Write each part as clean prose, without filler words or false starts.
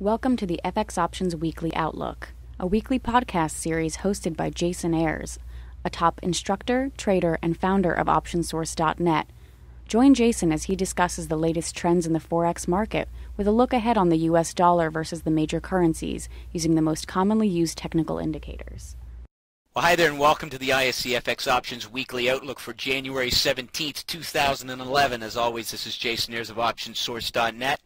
Welcome to the FX Options Weekly Outlook, a weekly podcast series hosted by Jason Ayres, a top instructor, trader, and founder of OptionSource.net. Join Jason as he discusses the latest trends in the Forex market with a look ahead on the US dollar versus the major currencies using the most commonly used technical indicators. Well, hi there and welcome to the ISC FX Options Weekly Outlook for January 17th, 2011. As always, this is Jason Ayres of OptionSource.net.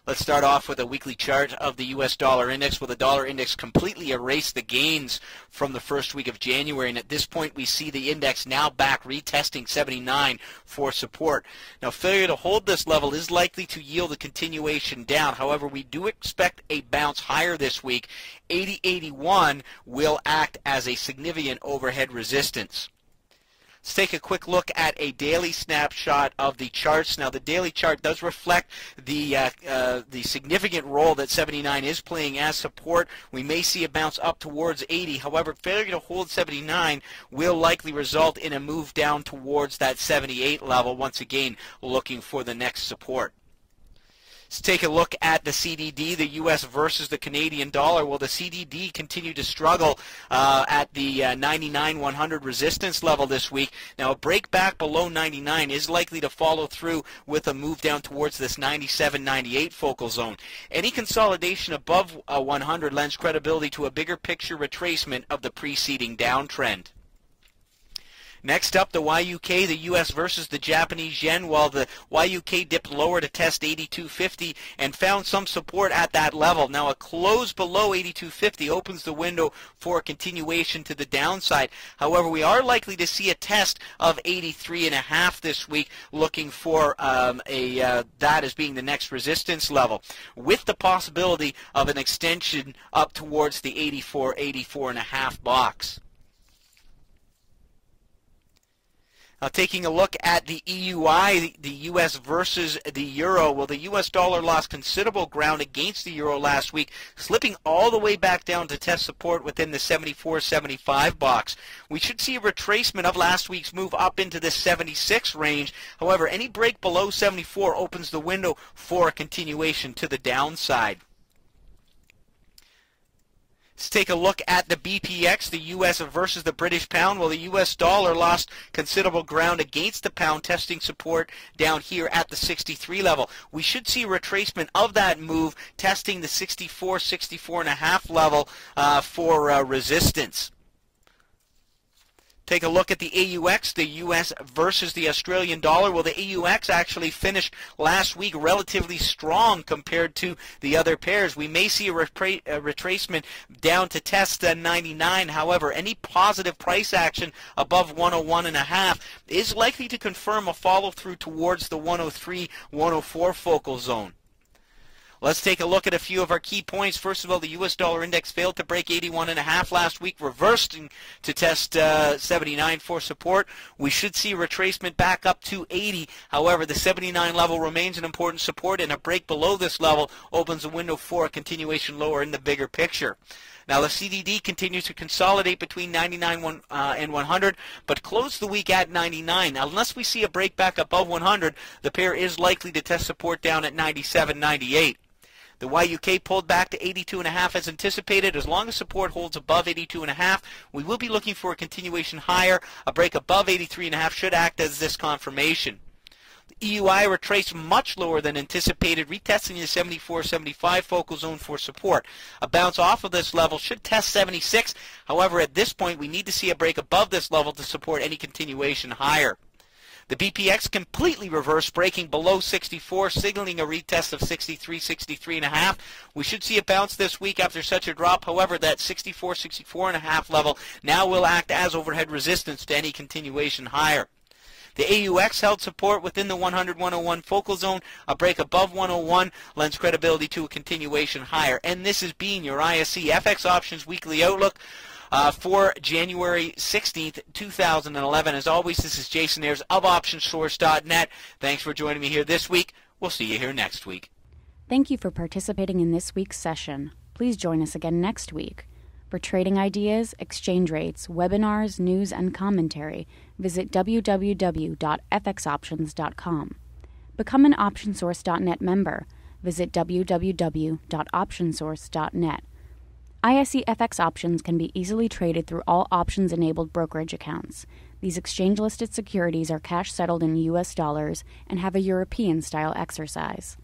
Let's start off with a weekly chart of the U.S. dollar index. Well, the dollar index completely erased the gains from the first week of January, and at this point we see the index now back retesting 79 for support. Now, failure to hold this level is likely to yield a continuation down. However, we do expect a bounce higher this week. 80.81 will act as a significant overhead resistance. Let's take a quick look at a daily snapshot of the charts. Now, the daily chart does reflect the significant role that 79 is playing as support. We may see a bounce up towards 80. However, failure to hold 79 will likely result in a move down towards that 78 level, once again looking for the next support. Let's take a look at the CDD, the U.S. versus the Canadian dollar. Well, the CDD continued to struggle at the 99-100 resistance level this week. Now, a break back below 99 is likely to follow through with a move down towards this 97-98 focal zone. Any consolidation above 100 lends credibility to a bigger picture retracement of the preceding downtrend. Next up, the YUK, the U.S. versus the Japanese yen. While the YUK dipped lower to test 82.50 and found some support at that level. Now, a close below 82.50 opens the window for a continuation to the downside. However, we are likely to see a test of 83.5 this week, looking for that as being the next resistance level, with the possibility of an extension up towards the 84.5 box. Now, taking a look at the EUI, the U.S. versus the Euro. Well, the U.S. dollar lost considerable ground against the Euro last week, slipping all the way back down to test support within the 74.75 box. We should see a retracement of last week's move up into the 76 range. However, any break below 74 opens the window for a continuation to the downside. Let's take a look at the BPX, the U.S. versus the British pound. Well, the U.S. dollar lost considerable ground against the pound, testing support down here at the 63 level. We should see a retracement of that move, testing the 64.5 level for resistance. Take a look at the AUX, the U.S. versus the Australian dollar. Well, the AUX actually finished last week relatively strong compared to the other pairs. We may see a retracement down to test 99. However, any positive price action above 101.5 is likely to confirm a follow-through towards the 103-104 focal zone. Let's take a look at a few of our key points. First of all, the U.S. dollar index failed to break 81.5 last week, reversing to test 79 for support. We should see retracement back up to 80. However, the 79 level remains an important support, and a break below this level opens a window for a continuation lower in the bigger picture. Now, the CDD continues to consolidate between 99 and 100, but closed the week at 99. Now, unless we see a break back above 100, the pair is likely to test support down at 97.98. The YUK pulled back to 82.5 as anticipated. As long as support holds above 82.5, we will be looking for a continuation higher. A break above 83.5 should act as this confirmation. The EUI retraced much lower than anticipated, retesting the 74.75 focal zone for support. A bounce off of this level should test 76. However, at this point, we need to see a break above this level to support any continuation higher. The BPX completely reversed, breaking below 64, signaling a retest of 63.5. We should see a bounce this week after such a drop. However, that 64.5 level now will act as overhead resistance to any continuation higher. The AUX held support within the 100-101 focal zone. A break above 101 lends credibility to a continuation higher. And this has been your ISC FX Options Weekly Outlook for January 16th, 2011. As always, this is Jason Ayres of OptionSource.net. Thanks for joining me here this week. We'll see you here next week. Thank you for participating in this week's session. Please join us again next week. For trading ideas, exchange rates, webinars, news, and commentary, visit www.fxoptions.com. Become an OptionSource.net member. visit www.optionsource.net. ISE FX options can be easily traded through all options-enabled brokerage accounts. These exchange-listed securities are cash-settled in U.S. dollars and have a European-style exercise.